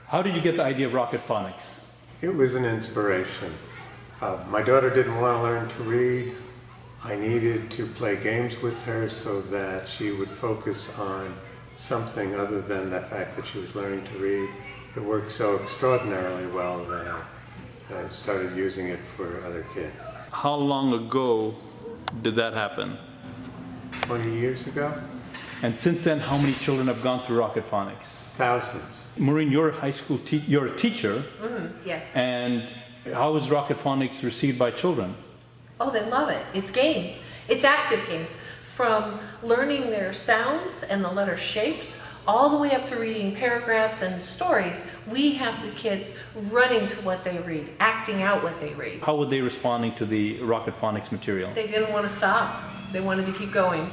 How did you get the idea of rocket phonics? It was an inspiration. My daughter didn't want to learn to read. I needed to play games with her so that she would focus on something other than the fact that she was learning to read. It worked so extraordinarily well that I started using it for other kids. How long ago did that happen? 20 years ago? And since then, how many children have gone through rocket phonics? Thousands. Maureen, you're a high school you're a teacher. Yes. And how is rocket phonics received by children? Oh, they love it. It's games. It's active games. From learning their sounds and the letter shapes, all the way up to reading paragraphs and stories. We have the kids running to what they read, acting out what they read. How were they responding to the rocket phonics material? They didn't want to stop. They wanted to keep going.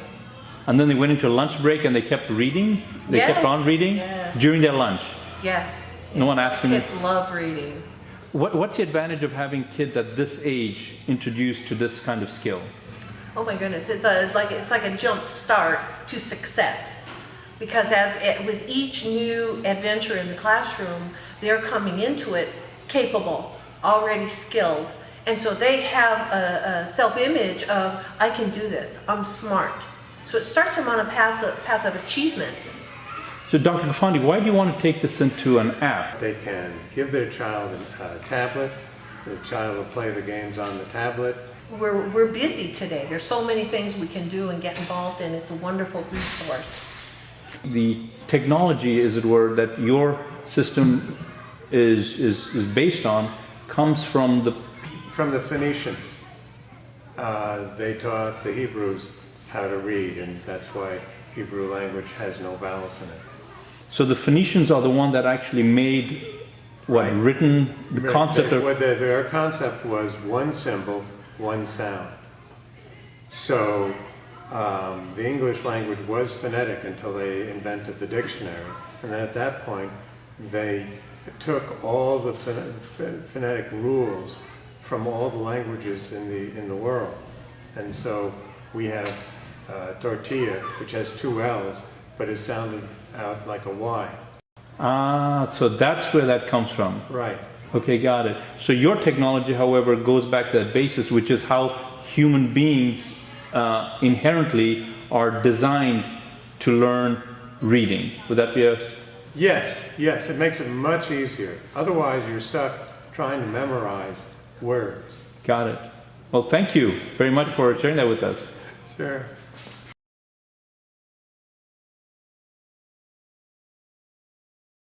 And then they went into lunch break and they kept reading? They kept on reading? Yes. During their lunch? Yes. No one asked them? Kids love reading. What's the advantage of having kids at this age introduced to this kind of skill? Oh my goodness, it's like a jump start to success. Because with each new adventure in the classroom, they're coming into it capable, already skilled. And so they have a self-image of, I can do this, I'm smart. So it starts them on a path of achievement. So Dr. Guffanti, why do you want to take this into an app? They can give their child a tablet. The child will play the games on the tablet. We're busy today. There's so many things we can do and get involved in. It's a wonderful resource. The technology, as it were, that your system is based on comes from the Phoenicians. They taught the Hebrews how to read, and that's why Hebrew language has no vowels in it. So the Phoenicians are the one that actually made what, Right. written the concept of... Their concept was one symbol, one sound. So the English language was phonetic until they invented the dictionary. And then at that point, they took all the phonetic rules from all the languages in the world. And so we have tortilla, which has two L's, but it sounded out like a Y. Ah, so that's where that comes from. Right. Okay, got it. So your technology, however, goes back to that basis, which is how human beings inherently are designed to learn reading. Would that be a... Yes, it makes it much easier. Otherwise, you're stuck trying to memorize words. Got it. Well, thank you very much for sharing that with us. Sure.